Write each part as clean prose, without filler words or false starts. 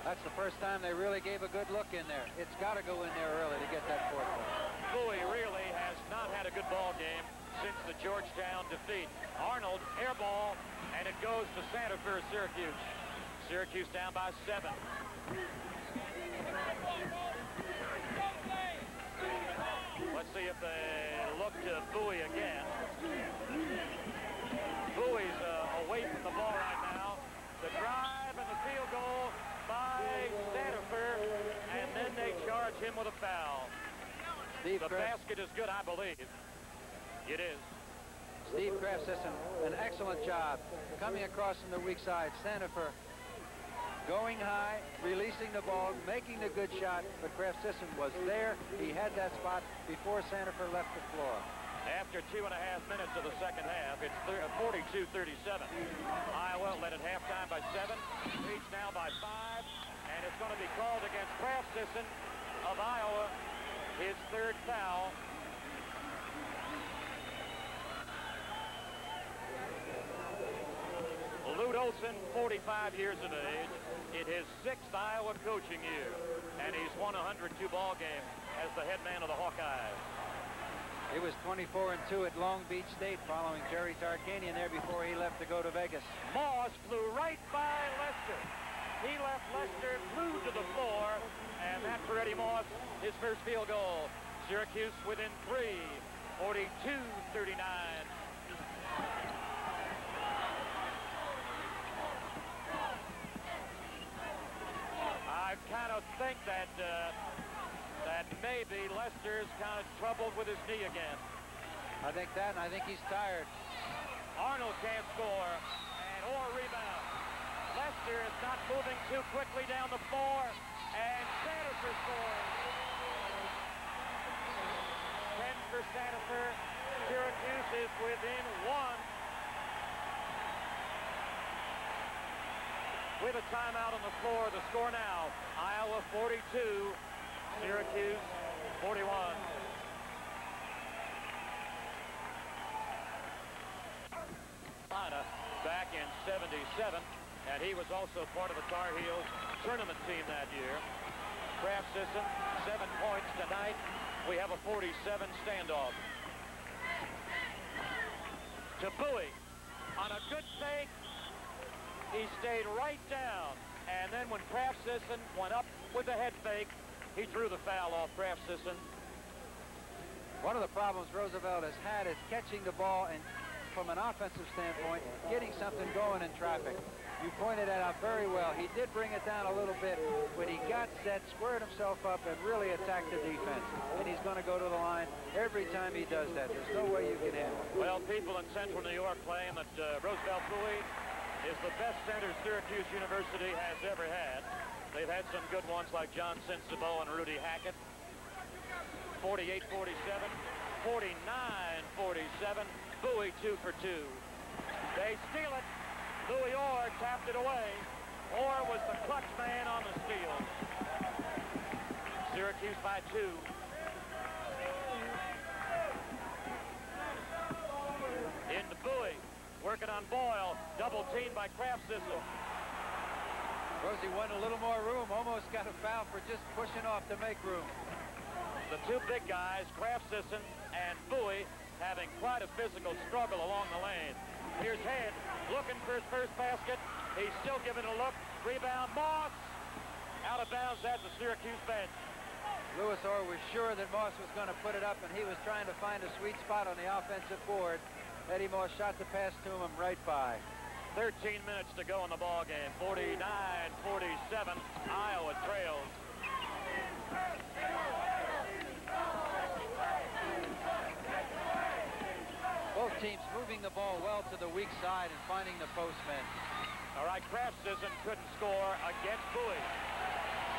That's the first time they really gave a good look in there. It's got to go in there early to get that fourth one. Bowie really has not had a good ball game since the Georgetown defeat. Arnold, air ball, and it goes to Santa Fe, Syracuse. Syracuse down by 7. Let's see if they look to Bowie again. Bowie's away from the ball right now. The drive and the field goal by Santa Fe, and then they charge him with a foul. The basket is good, I believe. It is. Steve KRAFCISIN, an excellent job coming across from the weak side. Santa Fe going high, releasing the ball, making the good shot, but KRAFCISIN was there. He had that spot before Santa Fe left the floor. After 2.5 minutes of the second half, it's 42-37. Iowa led at halftime by 7, leads now by 5, and it's going to be called against KRAFCISIN of Iowa, his 3rd foul. Lute Olson, 45 years of age, in his 6th Iowa coaching year, and he's won 102 ball games as the head man of the Hawkeyes. He was 24-2 at Long Beach State following Jerry Tarkanian there before he left to go to Vegas. Moss flew right by Lester. He left Lester glued to the floor, and that for Eddie Moss, his first field goal. Syracuse within 3, 42-39. I kind of think that that maybe Lester's kind of troubled with his knee again. I think that, and I think he's tired. Arnold can't score, or rebound. Lester is not moving too quickly down the floor, and Santa Fe scores. 10 for Santa Fe. Syracuse is within 1. With a timeout on the floor, the score now, Iowa 42, Syracuse 41. Back in 77, and he was also part of the Tar Heels tournament team that year. KRAFCISIN, 7 points tonight. We have a 47 standoff. To Bowie, on a good fake, he stayed right down, and then when KRAFCISIN went up with the head fake, he drew the foul off KRAFCISIN. One of the problems Roosevelt has had is catching the ball and, from an offensive standpoint, getting something going in traffic. You pointed that out very well. He did bring it down a little bit when he got set, squared himself up, and really attacked the defense. And he's going to go to the line every time he does that. There's no way you can hit him. Well, people in Central New York claim that Roosevelt Bowie is the best center Syracuse University has ever had. They've had some good ones like John Cincibo and Rudy Hackett. 48-47, 49-47. Bowie 2 for 2. They steal it. Louis Orr tapped it away. Orr was the clutch man on the steal. Syracuse by 2. Into Bowie. Working on Boyle. Double teamed by KRAFCISIN. Rosie won a little more room. Almost got a foul for just pushing off to make room. The 2 big guys, KRAFCISIN and Bowie, having quite a physical struggle along the lane. Here's Head looking for his first basket. He's still giving a look. Rebound, Moss. Out of bounds at the Syracuse bench. Louis Orr was sure that Moss was going to put it up, and he was trying to find a sweet spot on the offensive board. Eddie Moss shot the pass to him right by. 13 minutes to go in the ball game. 49-47. Iowa trails. Both teams moving the ball well to the weak side and finding the postmen. All right, KRAFCISIN couldn't score against Bowie.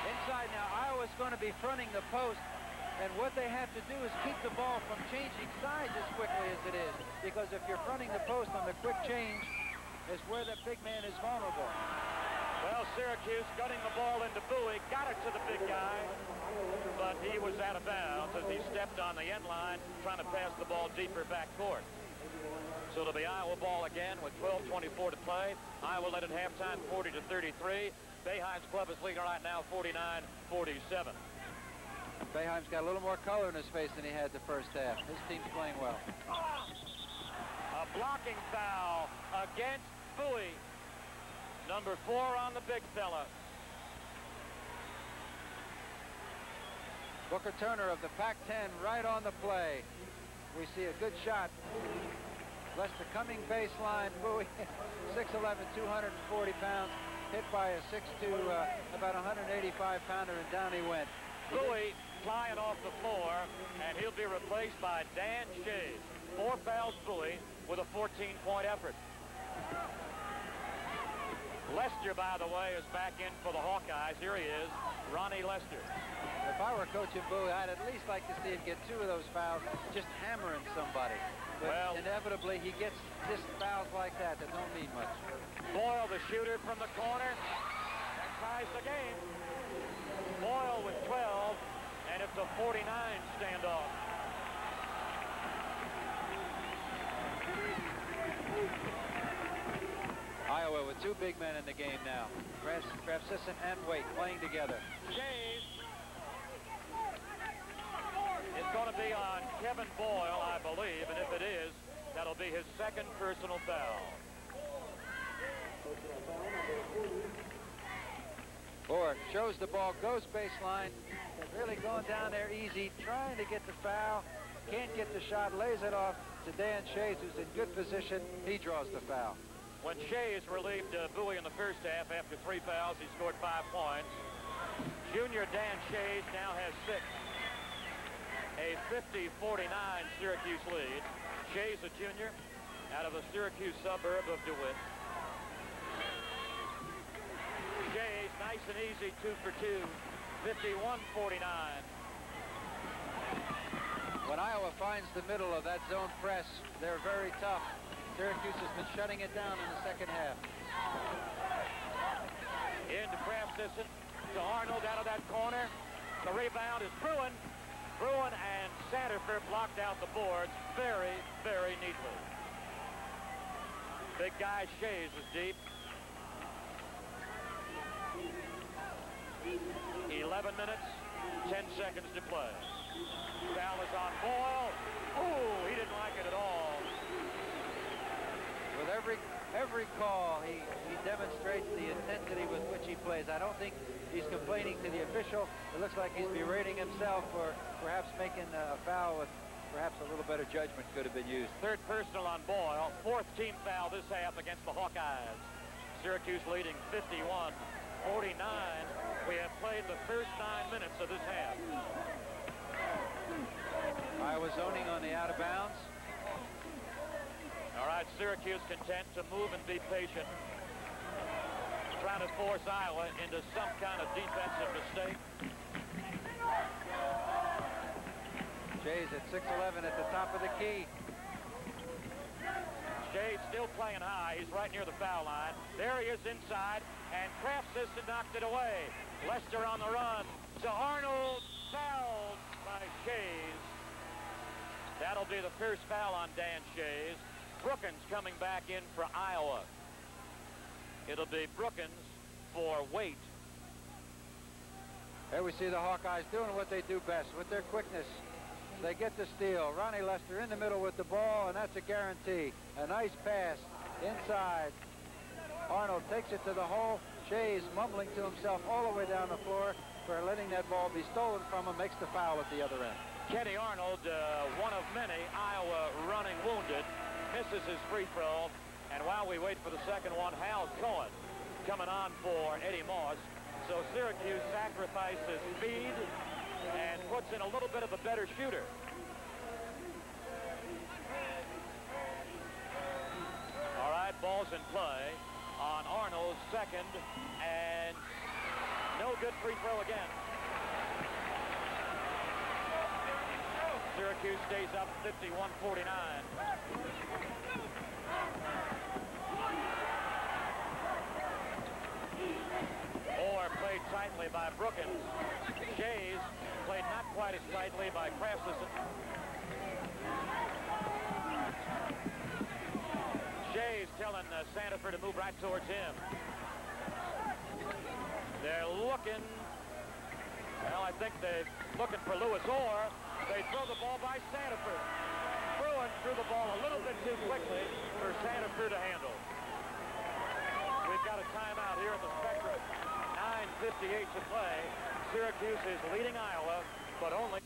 Inside now, Iowa's going to be fronting the post, and what they have to do is keep the ball from changing sides as quickly as it is, because if you're fronting the post on the quick change, is where the big man is vulnerable. Well, Syracuse gutting the ball into Bowie, got it to the big guy, but he was out of bounds as he stepped on the end line trying to pass the ball deeper back court. So it'll be Iowa ball again with 12:24 to play. Iowa led at halftime 40-33. Boeheim's club is leading right now 49-47. Boeheim's got a little more color in his face than he had the first half. His team's playing well. A blocking foul against Bowie. Number 4 on the big fella. Booker Turner of the Pac-10 right on the play. We see a good shot. Lester coming baseline. Bowie, 6'11", 240 pounds, hit by a 6'2", about 185-pounder, and down he went. Bowie flying off the floor, and he'll be replaced by Dan Shays. 4 fouls Bowie with a 14-point effort. Lester, by the way, is back in for the Hawkeyes. Here he is, Ronnie Lester. If I were coaching Bowie, I'd at least like to see him get 2 of those fouls, just hammering somebody. But well, inevitably, he gets just fouls like that don't mean much. Boyle, the shooter from the corner, that ties the game. Boyle with 12, and it's a 49 standoff. Iowa with 2 big men in the game now. KRAFCISIN and Waite playing together. Shays. It's going to be on Kevin Boyle, I believe, and if it is, that'll be his 2nd personal foul. Borg shows the ball, goes baseline, really going down there easy, trying to get the foul, can't get the shot, lays it off to Dan Shays, who's in good position. He draws the foul. When Shays relieved Bowie in the first half after 3 fouls, he scored 5 points. Junior Dan Shays now has 6. A 50-49 Syracuse lead. Shays, a junior, out of the Syracuse suburb of DeWitt. Shays, nice and easy, 2 for 2, 51-49. When Iowa finds the middle of that zone press, they're very tough. Syracuse has been shutting it down in the second half. Into KRAFCISIN to Arnold out of that corner. The rebound is Bruin. Bruin and Sandifer blocked out the boards very, very neatly. Big guy Shays is deep. 11 minutes, 10 seconds to play. Foul is on Boyle. Oh, he didn't like it at all. With every call, he demonstrates the intensity with which he plays. I don't think he's complaining to the official. It looks like he's berating himself for perhaps making a foul with perhaps a little better judgment could have been used. 3rd personal on Boyle. 4th team foul this half against the Hawkeyes. Syracuse leading 51-49. We have played the first 9 minutes of this half. Iowa zoning on the out of bounds. All right, Syracuse content to move and be patient. Trying to force Iowa into some kind of defensive mistake. Shays at 6'11" at the top of the key. Shays still playing high. He's right near the foul line. There he is inside, and KRAFCISIN knocked it away. Lester on the run to Arnold. Fouled by Shays. That'll be the first foul on Dan Shays. Brookins coming back in for Iowa. It'll be Brookins for Waite. There we see the Hawkeyes doing what they do best with their quickness. They get the steal. Ronnie Lester in the middle with the ball, and that's a guarantee. A nice pass inside. Arnold takes it to the hole. Shays mumbling to himself all the way down the floor for letting that ball be stolen from him, makes the foul at the other end. Kenny Arnold, one of many, Iowa running wounded, misses his free throw. And while we wait for the second one, Hal Cohen coming on for Eddie Moss. So Syracuse sacrifices speed and puts in a little bit of a better shooter. All right, ball's in play on Arnold's second, and no good free throw again. Syracuse stays up 51-49. Orr played tightly by Brookins. Shays played not quite as tightly by KRAFCISIN. Shay's telling Sandifer to move right towards him. They're looking. Well, I think they're looking for Lewis Orr. They throw the ball by Sandifer. Bruin threw the ball a little bit too quickly for Sandifer to handle. We've got a timeout here at the Spectrum. 9:58 to play. Syracuse is leading Iowa, but only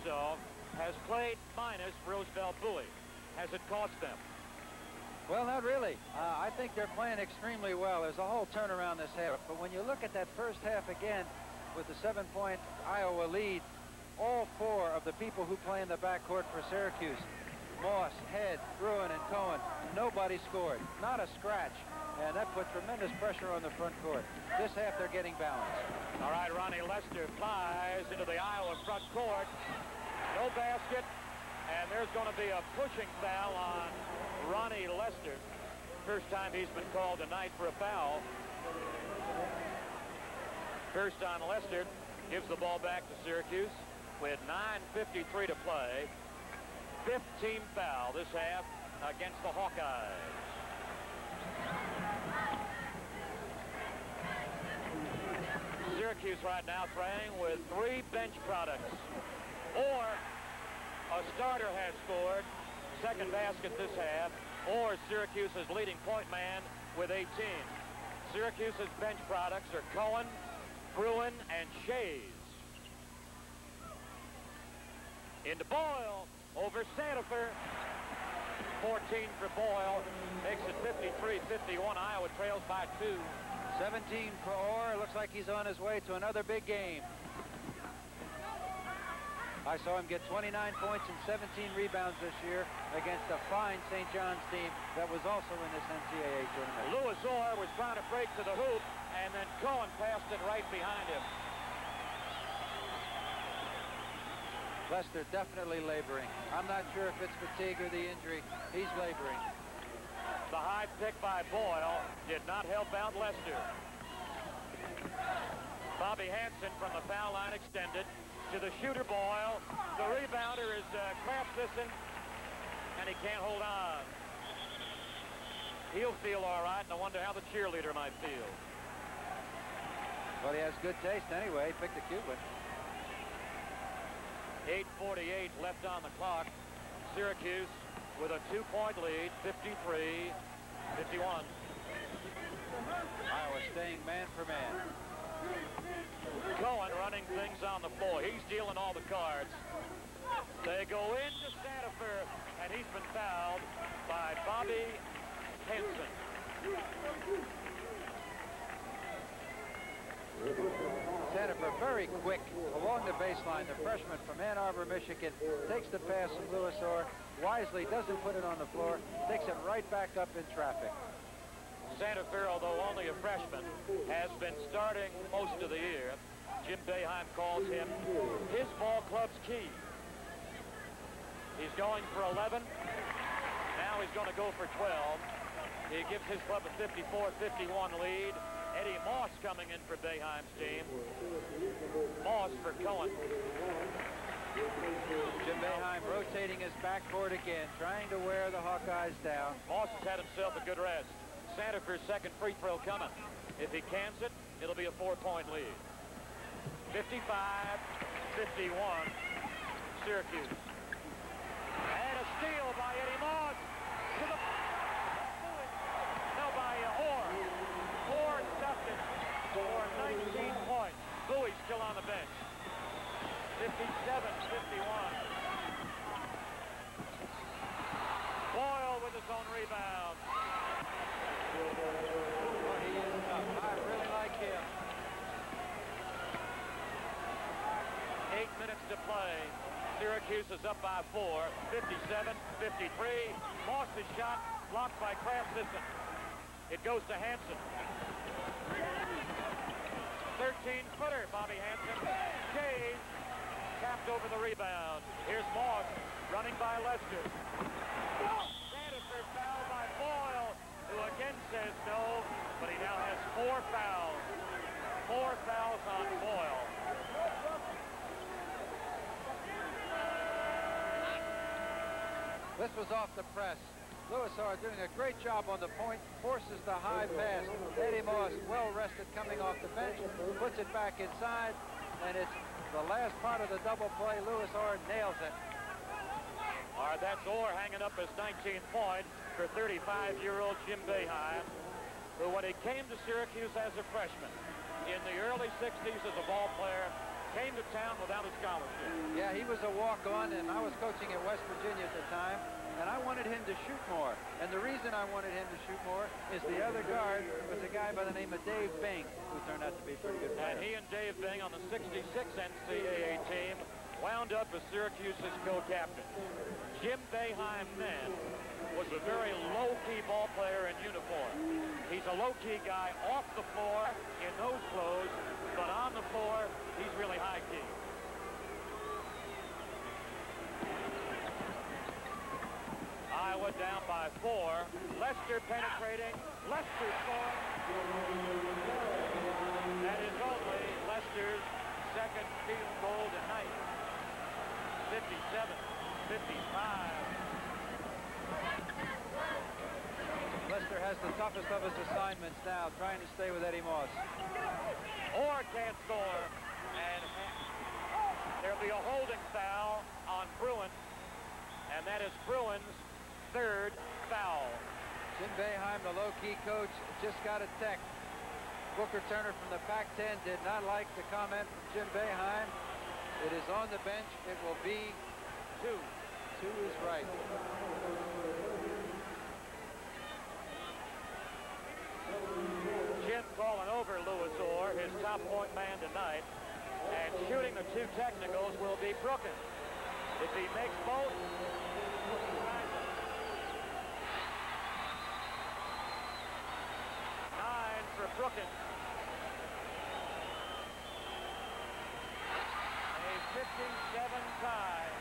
so has played minus Roosevelt Bowie. Has it cost them? Well, not really. I think they're playing extremely well. There's a whole turnaround this half. But when you look at that first half again with the 7-point Iowa lead, all four of the people who play in the backcourt for Syracuse, Moss, Head, Bruin, and Cohen, nobody scored. Not a scratch. And that put tremendous pressure on the front court. This half, they're getting balance. All right, Ronnie Lester flies into the Iowa front court. No basket. And there's going to be a pushing foul on Ronnie Lester. First time he's been called tonight for a foul. First on Lester. Gives the ball back to Syracuse with 9:53 to play. 15 foul this half against the Hawkeyes. Syracuse right now playing with 3 bench products. Or a starter has scored. Second basket this half. Or Syracuse's leading point man with 18. Syracuse's bench products are Cohen, Bruin, and Shays. Into Boyle over Sandifer. 14 for Boyle. Makes it 53-51. Iowa trails by 2. 17 for Orr. Looks like he's on his way to another big game. I saw him get 29 points and 17 rebounds this year against a fine St. John's team that was also in this NCAA tournament. Lewis Orr was trying to break to the hoop, and then Cohen passed it right behind him. Lester definitely laboring. I'm not sure if it's fatigue or the injury. He's laboring. The high pick by Boyle did not help out Lester. Bobby Hansen from the foul line extended to the shooter Boyle. The rebounder is KRAFCISIN, and he can't hold on. He'll feel all right, and I wonder how the cheerleader might feel. Well, he has good taste anyway. He picked a cute one. 8:48 left on the clock. Syracuse with a 2-point lead, 53-51. Iowa staying man for man. Cohen running things on the floor. He's dealing all the cards. They go into Sandifer, and he's been fouled by Bobby Hansen. Sandifer very quick along the baseline. The freshman from Ann Arbor, Michigan, takes the pass from Lewis Orr. Wisely doesn't put it on the floor. Takes it right back up in traffic. Sandifer, although only a freshman, has been starting most of the year. Jim Boeheim calls him his ball club's key. He's going for 11. Now he's going to go for 12. He gives his club a 54-51 lead. Eddie Moss coming in for Boeheim's team. Moss for Cohen. Jim Boeheim rotating his backboard again, trying to wear the Hawkeyes down. Moss has had himself a good rest. Sandifer's second free throw coming. If he cans it, it'll be a 4-point lead. 55-51, Syracuse. And a steal by Eddie Moss. To the... No, by Orr. Orr stuffed it for 19 points. Bowie's still on the bench. 57-51. Boyle with his own rebound. Well, he is tough. I really like him. 8 minutes to play. Syracuse is up by 4. 57-53. Moss's shot blocked by KRAFCISIN. It goes to Hansen. 13-footer, Bobby Hansen. Shays tapped over the rebound. Here's Moss running by Lester. Sandifer fouled by Boyle, who again says no, but he now has 4 fouls. 4 fouls on Boyle. This was off the press. Lewis are doing a great job on the point, forces the high pass. Eddie Moss, well rested coming off the bench, puts it back inside, and it's the last part of the double play. Lewis Orr nails it. All right, that's Orr hanging up his 19th point for 35-year-old Jim Boeheim, who when he came to Syracuse as a freshman in the early 60s as a ball player, came to town without a scholarship. Yeah, he was a walk-on, and I was coaching at West Virginia at the time, and I wanted him to shoot more. And the reason I wanted him to shoot more is the other guard was a guy by the name of Dave Bing, who turned out to be a pretty good player. And he and Dave Bing on the 66 NCAA team wound up as Syracuse's co-captain. Jim Boeheim then was a very low-key ball player in uniform. He's a low-key guy off the floor in those clothes, but on the floor, he's really high-key. Iowa down by 4. Lester penetrating. Lester scoring. That is only Lester's second field goal tonight. 57-55. Lester has the toughest of his assignments now, trying to stay with Eddie Moss. Orr can't score, and there'll be a holding foul on Bruin, and that is Bruin's third foul. Jim Boeheim, the low-key coach, just got a text. Booker Turner from the Pac-10 did not like the comment from Jim Boeheim. It is on the bench. It will be 2. 2 is right. Jim calling over Lewis Orr, his top point man tonight, and shooting the 2 technicals will be Brookins. If he makes both, 9 for Brookins. A 57 tie.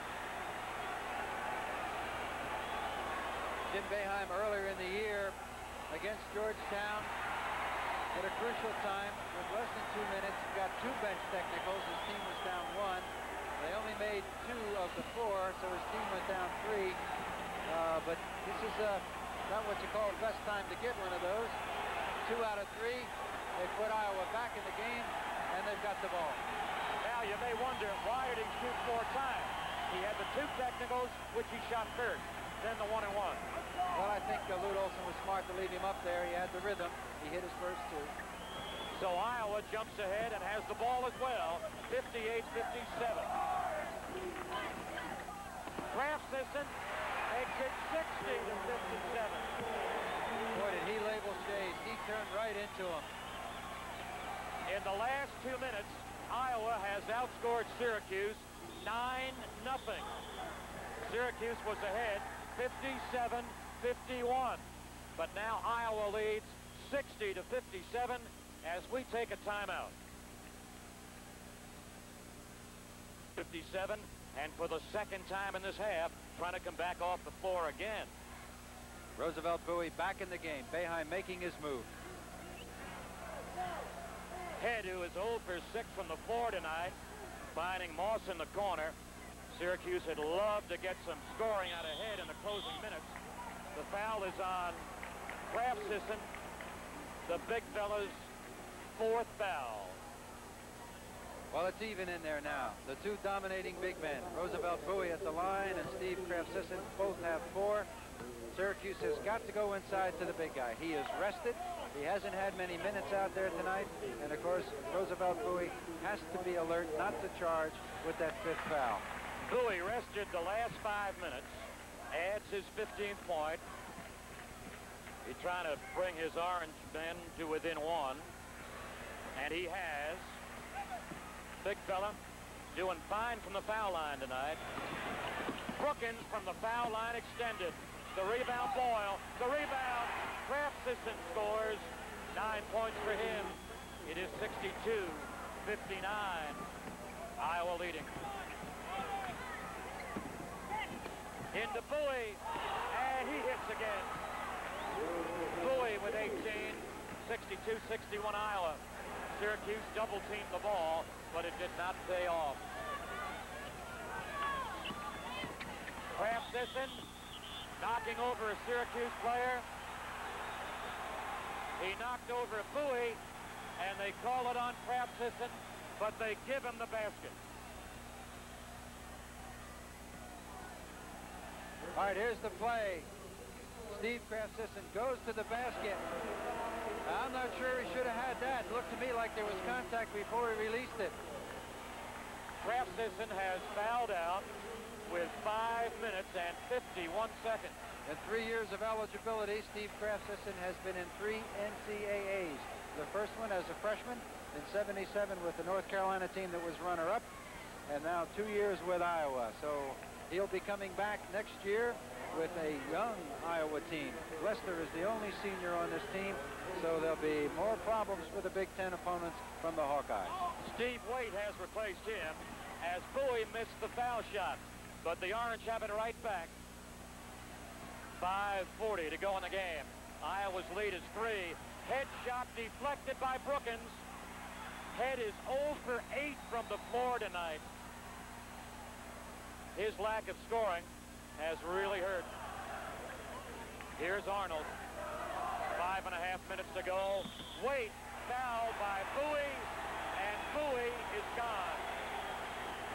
Jim Boeheim earlier in the year against Georgetown at a crucial time with less than 2 minutes, got 2 bench technicals. His team was down 1. They only made 2 of the 4, so his team went down 3. But this is not what you call the best time to get one of those. 2 out of 3. They put Iowa back in the game, and they've got the ball. Now you may wonder, why did he shoot 4 times? He had the 2 technicals, which he shot first, then the 1 and 1. Well, I think Lute Olson was smart to leave him up there. He had the rhythm. He hit his first 2. So Iowa jumps ahead and has the ball as well, 58-57. KRAFCISIN makes it 60-57. Boy, did he label Shays. He turned right into him. In the last 2 minutes, Iowa has outscored Syracuse 9-0. Syracuse was ahead 57-51. But now Iowa leads 60-57 as we take a timeout. 57, and for the second time in this half, trying to come back off the floor again. Roosevelt Bowie back in the game. Boeheim making his move. Head, who is 0 for 6 from the floor tonight, finding Moss in the corner. Syracuse had loved to get some scoring out of Head in the closing minutes. The foul is on KRAFCISIN, the big fella's 4th foul. Well, it's even in there now. The 2 dominating big men, Roosevelt Bowie at the line and Steve KRAFCISIN, both have 4. Syracuse has got to go inside to the big guy. He is rested. He hasn't had many minutes out there tonight. And, of course, Roosevelt Bowie has to be alert not to charge with that 5th foul. Bowie rested the last 5 minutes, adds his 15th point. He's trying to bring his orange men to within 1. And he has. Big fella doing fine from the foul line tonight. Brookins from the foul line extended. The rebound, Boyle. The rebound. KRAFCISIN scores. 9 points for him. It is 62-59. Iowa leading. Into Bowie. And he hits again. Bowie with 18. 62-61 Iowa. Syracuse double-teamed the ball, but it did not pay off. KRAFCISIN knocking over a Syracuse player. He knocked over a Bowie, and they call it on KRAFCISIN, but they give him the basket. All right, here's the play. Steve KRAFCISIN goes to the basket. I'm not sure he should have had that. It looked to me like there was contact before he released it. KRAFCISIN has fouled out with 5 minutes and 51 seconds. In 3 years of eligibility, Steve KRAFCISIN has been in 3 NCAAs. The first one as a freshman in '77 with the North Carolina team that was runner-up, and now 2 years with Iowa. So he'll be coming back next year with a young Iowa team. Lester is the only senior on this team, so there'll be more problems for the Big Ten opponents from the Hawkeyes. Steve Waite has replaced him as Bowie missed the foul shot, but the Orange have it right back. 5:40 to go in the game. Iowa's lead is 3. Head shot deflected by Brookins. Head is 0 for 8 from the floor tonight. His lack of scoring has really hurt. Here's Arnold. 5.5 minutes to go. Waite fouled by Bowie, and Bowie is gone.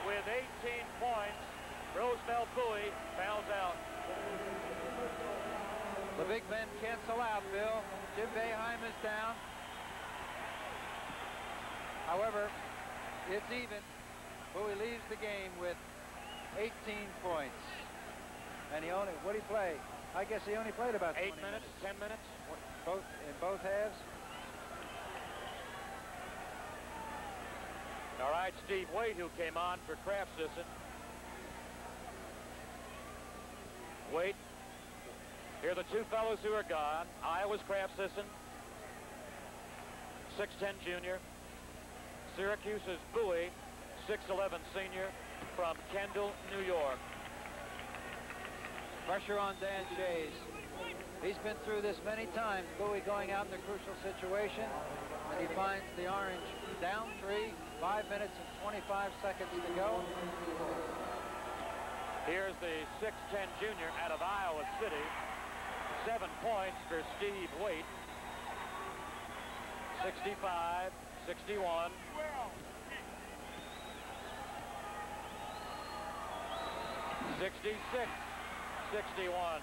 With 18 points, Roosevelt Bowie fouls out. The big men cancel out, Bill. Jim Boeheim is down. However, it's even. Bowie leaves the game with 18 points. And he only, what did he play? I guess he only played about 8 minutes, 10 minutes? In both halves. All right, Steve Waite, who came on for KRAFCISIN. Waite. Here are the two fellows who are gone. Iowa's KRAFCISIN, 6'10 junior. Syracuse's Bowie, 6'11 senior from Kendall, New York. Pressure on Dan Shays. He's been through this many times. Bowie going out in a crucial situation, and he finds the Orange down 3, 5 minutes and 25 seconds to go. Here's the 6'10 junior out of Iowa City. 7 points for Steve Waite. 65, 61. 66, 61.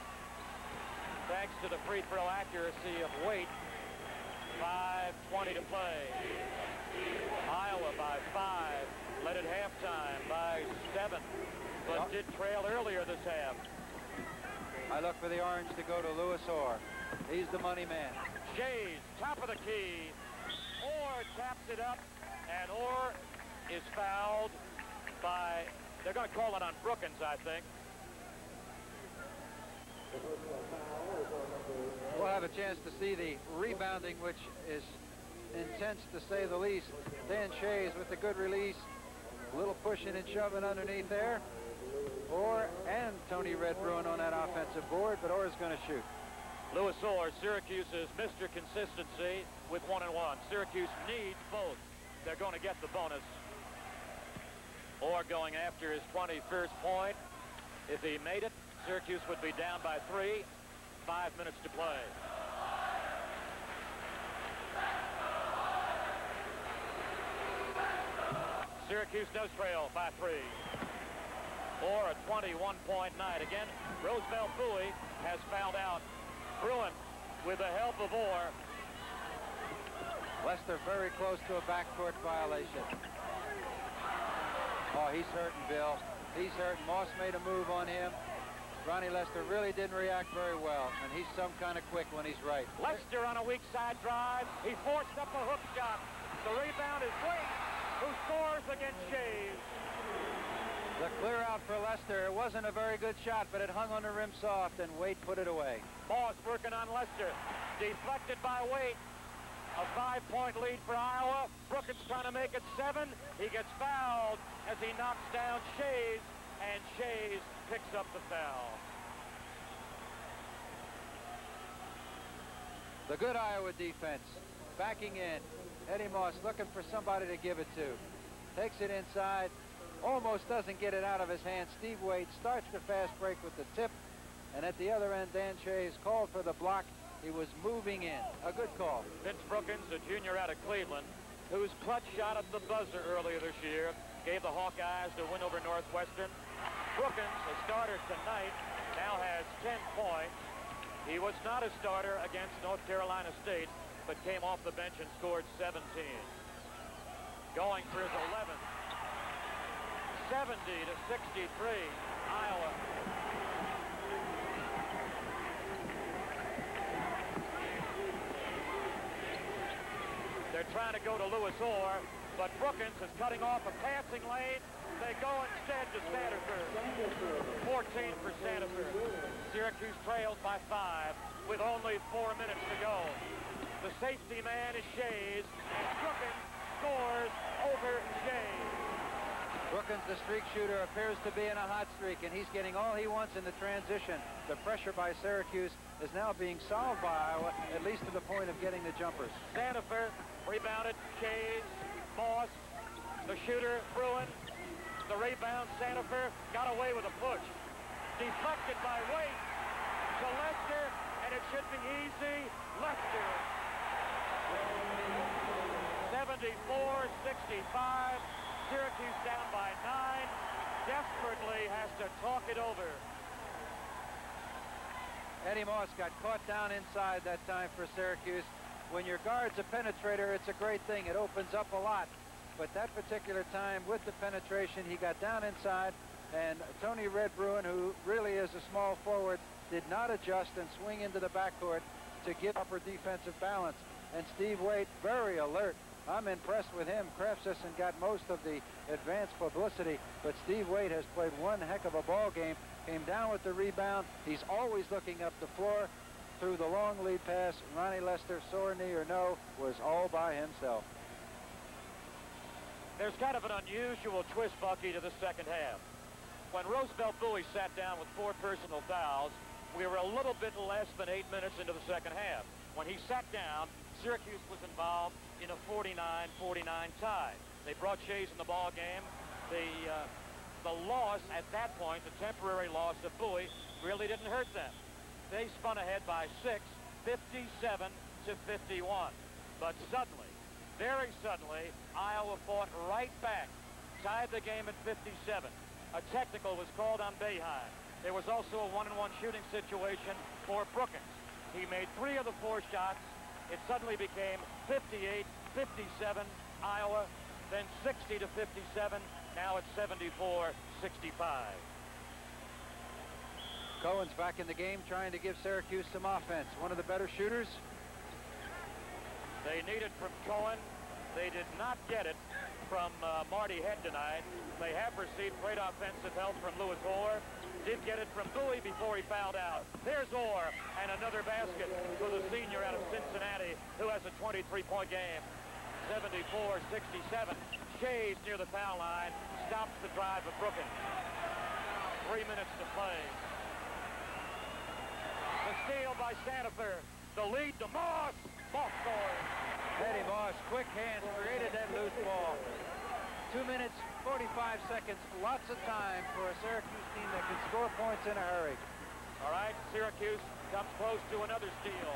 Thanks to the free throw accuracy of Waite. 5:20 to play. Iowa by 5. Led at halftime by 7. But did trail earlier this half. I look for the Orange to go to Lewis Orr. He's the money man. Shays, top of the key. Orr taps it up, and Orr is fouled by, they're going to call it on Brookins, I think. We'll have a chance to see the rebounding, which is intense to say the least. Dan Shays with the good release. A little pushing and shoving underneath there. Orr and Tony Redbruin on that offensive board, but Orr is going to shoot. Lewis Orr, Syracuse is Mr. Consistency with 1 and 1. Syracuse needs both. They're going to get the bonus. Orr going after his 21st point. If he made it, Syracuse would be down by 3. 5 minutes to play. Syracuse does trail by 3. Orr a 21-point night. Again, Roosevelt Bowie has fouled out. Bruin with the help of Orr. Lester very close to a backcourt violation. Oh, he's hurting, Bill. He's hurting. Moss made a move on him. Ronnie Lester really didn't react very well, and he's some kind of quick when he's right. Lester on a weak side drive. He forced up a hook shot. The rebound is Waite, who scores against Shays. The clear out for Lester. It wasn't a very good shot, but it hung on the rim soft, and Waite put it away. Moss working on Lester. Deflected by Waite. A 5-point lead for Iowa. Brookins trying to make it 7. He gets fouled as he knocks down Shays, and Shays picks up the foul. The good Iowa defense backing in. Eddie Moss looking for somebody to give it to. Takes it inside. Almost doesn't get it out of his hand. Steve Waite starts the fast break with the tip, And at the other end, Dan Shays called for the block. He was moving in. A good call. Vince Brookins, a junior out of Cleveland, whose clutch shot at the buzzer earlier this year gave the Hawkeyes the win over Northwestern. Brookins, a starter tonight, now has 10 points. He was not a starter against North Carolina State, but came off the bench and scored 17. Going for his 11th. 70-63, Iowa. They're trying to go to Lewis Orr, but Brookins is cutting off a passing lane. They go instead to Sanford. 14 for Sanford. Syracuse trails by 5 with only 4 minutes to go. The safety man is Shays, and Brookins scores over Shays. Brookins, the streak shooter, appears to be in a hot streak, and he's getting all he wants in the transition. The pressure by Syracuse is now being solved by Iowa, at least to the point of getting the jumpers. Sanford rebounded, Shays, Moss, the shooter, Bruin. The rebound, Sanford got away with a push. Deflected by Waite to Lester, and it should be easy. Lester. 74-65. Syracuse down by 9. Desperately has to talk it over. Eddie Moss got caught down inside that time for Syracuse. When your guard's a penetrator, it's a great thing. It opens up a lot. But that particular time, with the penetration, he got down inside, and Tony Red Bruin, who really is a small forward, did not adjust and swing into the backcourt to give upper defensive balance. And Steve Waite, very alert. I'm impressed with him. KRAFCISIN got most of the advanced publicity, but Steve Waite has played one heck of a ball game. Came down with the rebound. He's always looking up the floor. Through the long lead pass, Ronnie Lester, sore knee or no, was all by himself. There's kind of an unusual twist, Bucky, to the second half. When Roosevelt Bowie sat down with 4 personal fouls, we were a little bit less than 8 minutes into the second half. When he sat down, Syracuse was involved in a 49-49 tie. They brought Shays in the ball game. The loss at that point, the temporary loss of Bowie, really didn't hurt them. They spun ahead by 6, 57-51. But suddenly, very suddenly, Iowa fought right back, tied the game at 57. A technical was called on Boeheim. There was also a 1-on-1 shooting situation for Brookins. He made 3 of the 4 shots. It suddenly became 58-57 Iowa, then 60-57. Now it's 74-65. Cohen's back in the game, trying to give Syracuse some offense. One of the better shooters. They needed from Cohen. They did not get it from Marty Head tonight. They have received great offensive help from Lewis Orr. Did get it from Bowie before he fouled out. There's Orr, and another basket for the senior out of Cincinnati, who has a 23-point game. 74-67. Shays near the foul line stops the drive of Brookins. 3 minutes to play. The steal by Sanford. The lead to Moss. Moss scores. Eddie Moss, quick hands, created that loose ball. 2 minutes, 45 seconds. Lots of time for a Syracuse team that can score points in a hurry. All right, Syracuse comes close to another steal.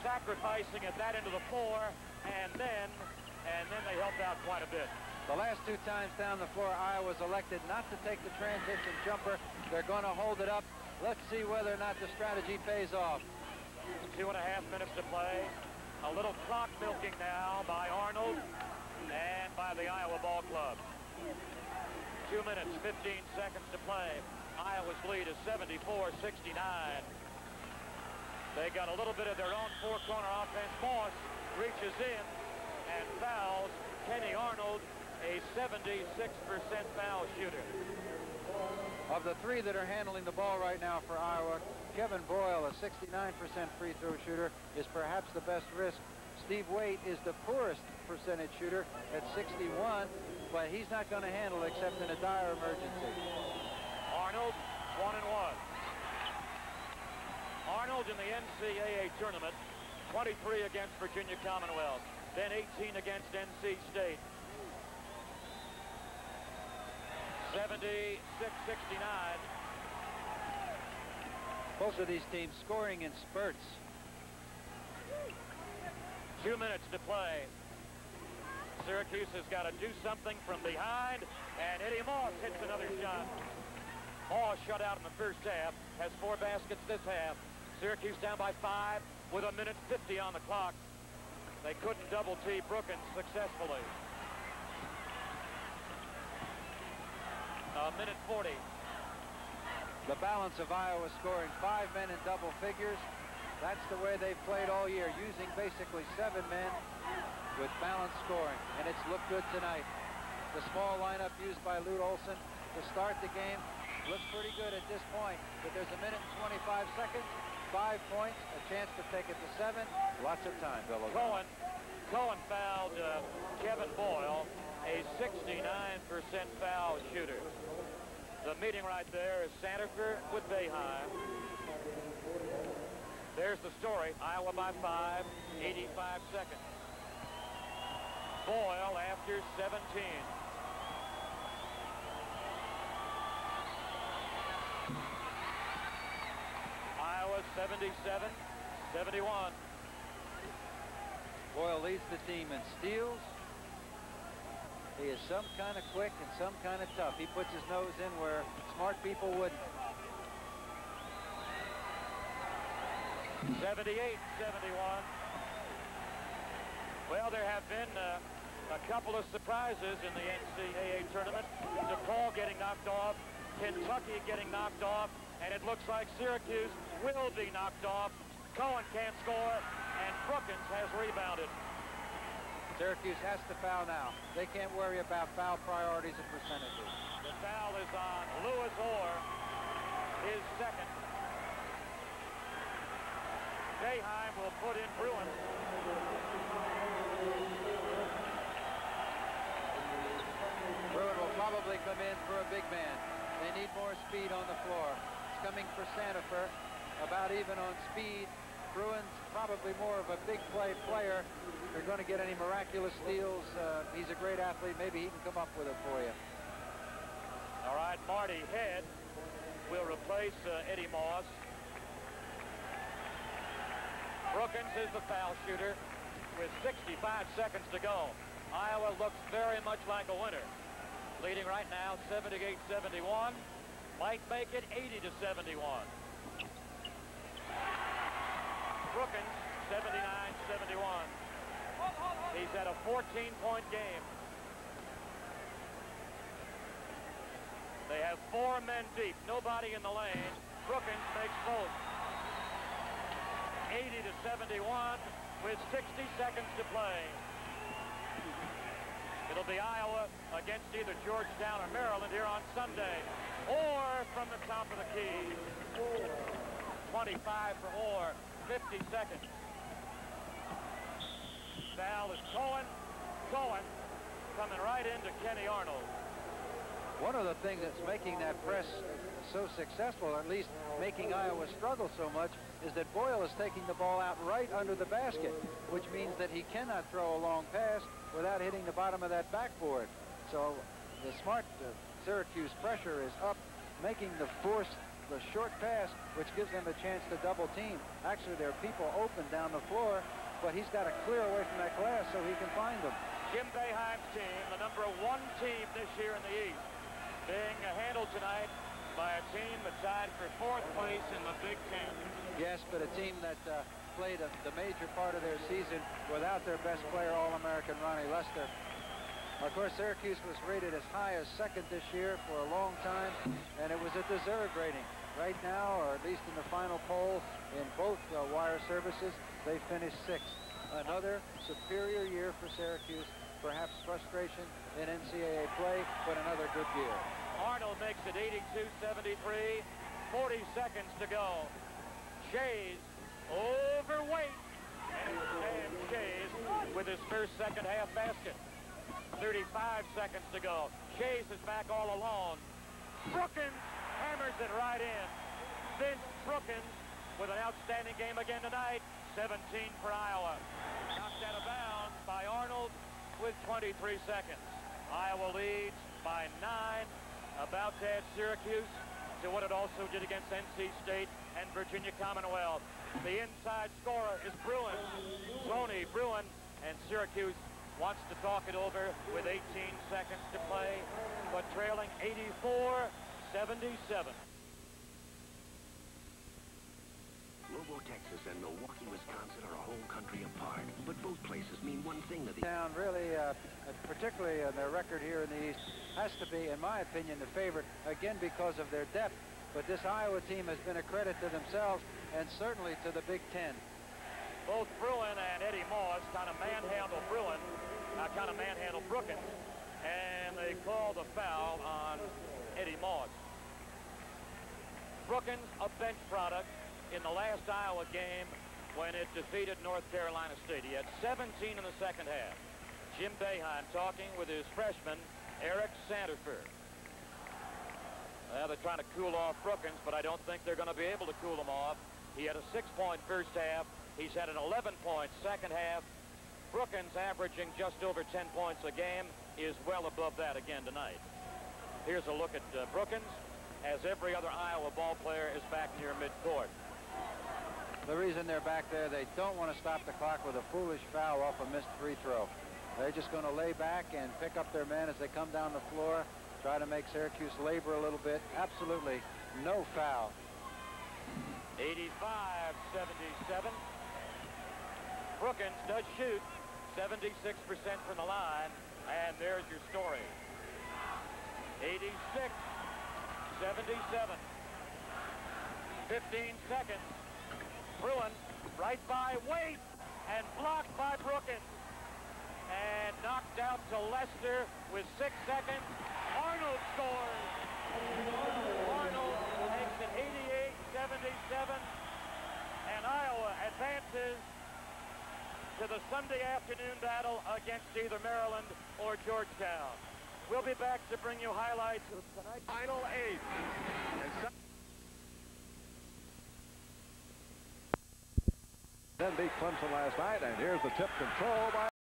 Sacrificing at that end of the floor, and then they helped out quite a bit. The last 2 times down the floor, Iowa's elected not to take the transition jumper. They're going to hold it up. Let's see whether or not the strategy pays off. 2.5 minutes to play. A little clock milking now by Arnold and by the Iowa Ball Club. 2 minutes, 15 seconds to play. Iowa's lead is 74-69. They got a little bit of their own 4-corner offense. Moss reaches in and fouls Kenny Arnold, a 76% foul shooter. Of the 3 that are handling the ball right now for Iowa, Kevin Boyle, a 69% free throw shooter, is perhaps the best risk. Steve Waite is the poorest percentage shooter at 61, but he's not going to handle except in a dire emergency. Arnold, 1-1. Arnold in the NCAA Tournament, 23 against Virginia Commonwealth, then 18 against NC State. 76-69. Both of these teams scoring in spurts. 2 minutes to play. Syracuse has got to do something from behind, and Eddie Moss hits another shot. Moss shut out in the first half, has 4 baskets this half. Syracuse down by 5 with 1:50 on the clock. They couldn't double T Brookins successfully. 1:40. The balance of Iowa scoring 5 men in double figures. That's the way they've played all year, using basically 7 men with balanced scoring, and it's looked good tonight. The small lineup used by Lute Olson to start the game looks pretty good at this point, but there's 1:25 seconds, 5 points, a chance to take it to 7. Lots of time, Bill. Cohen fouled Kevin Boyle, a 69% foul shooter. The meeting right there is Sandifer with Boeheim. There's the story. Iowa by 5, 85 seconds. Boyle after 17. Iowa 77-71. Boyle leads the team in steals. He is some kind of quick and some kind of tough. He puts his nose in where smart people wouldn't. 78-71. Well, there have been a couple of surprises in the NCAA tournament. DePaul getting knocked off, Kentucky getting knocked off, and it looks like Syracuse will be knocked off. Cohen can't score, and Brookins has rebounded. Syracuse has to foul now. They can't worry about foul priorities and percentages. The foul is on Lewis Orr, his second. Boeheim will put in Bruin. Bruin will probably come in for a big man. They need more speed on the floor. It's coming for Sandifer, about even on speed. Bruin's probably more of a big play player. If you're going to get any miraculous steals, he's a great athlete. Maybe he can come up with it for you. All right, Marty Head will replace Eddie Moss. Brookins is the foul shooter with 65 seconds to go. Iowa looks very much like a winner. Leading right now 78-71. Might make it 80-71. Brookins 79-71. He's at a 14-point game. They have 4 men deep, nobody in the lane. Brookins makes both. 80-71 with 60 seconds to play. It'll be Iowa against either Georgetown or Maryland here on Sunday, or from the top of the key. 25 for Orr, 50 seconds. Foul is Cohen. Cohen coming right into Kenny Arnold. One of the things that's making that press so successful, or at least making Iowa struggle so much, is that Boyle is taking the ball out right under the basket, which means that he cannot throw a long pass without hitting the bottom of that backboard. So the smart Syracuse pressure is up, making the short pass, which gives them a chance to double team. Actually, there are people open down the floor, but he's got to clear away from that glass so he can find them. Jim Boeheim's team, the number 1 team this year in the East, being handled tonight by a team that tied for 4th place in the Big Ten. Yes, but a team that played the major part of their season without their best player, All-American Ronnie Lester. Of course, Syracuse was rated as high as 2nd this year for a long time, and it was a deserved rating. Right now, or at least in the final poll in both wire services, they finished 6th. Another superior year for Syracuse. Perhaps frustration in NCAA play, but another good year. Arnold makes it 82-73. 40 seconds to go. Shays overweight. And Shays with his first second half basket. 35 seconds to go. Shays is back all alone. Brookins hammers it right in. Vince Brookins with an outstanding game again tonight. 17 for Iowa. Knocked out of bounds by Arnold with 23 seconds. Iowa leads by 9. About to add Syracuse to what it also did against NC State and Virginia Commonwealth. The inside scorer is Bruin, Tony Bruin, and Syracuse wants to talk it over with 18 seconds to play, but trailing 84-77. Lobo, Texas and Milwaukee, Wisconsin are a whole country apart, but both places mean one thing to the town. Really, particularly their record here in the East, has to be, in my opinion, the favorite, again because of their depth. But this Iowa team has been a credit to themselves and certainly to the Big Ten. Both Bruin and Eddie Moss kind of manhandle Brookins, and they call the foul on Eddie Moss. Brookins, a bench product in the last Iowa game when it defeated North Carolina State. He had 17 in the second half. Jim Boeheim talking with his freshman, Eric Sanderford. Well, they're trying to cool off Brookins, but I don't think they're going to be able to cool him off. He had a 6-point first half. He's had an 11-point second half. Brookins, averaging just over 10 points a game, is well above that again tonight. Here's a look at Brookins, as every other Iowa ball player is back near midcourt. The reason they're back there, they don't want to stop the clock with a foolish foul off a missed free throw. They're just going to lay back and pick up their men as they come down the floor, try to make Syracuse labor a little bit. Absolutely no foul. 85-77. Brookins does shoot 76% from the line, and there's your story. 86-77. 15 seconds. Bruin right by Waite and blocked by Brookins. And knocked out to Lester with 6 seconds. Arnold scores. Arnold makes it 88-77. And Iowa advances to the Sunday afternoon battle against either Maryland or Georgetown. We'll be back to bring you highlights of tonight's Final 8. Then beat Clemson last night, and here's the tip control by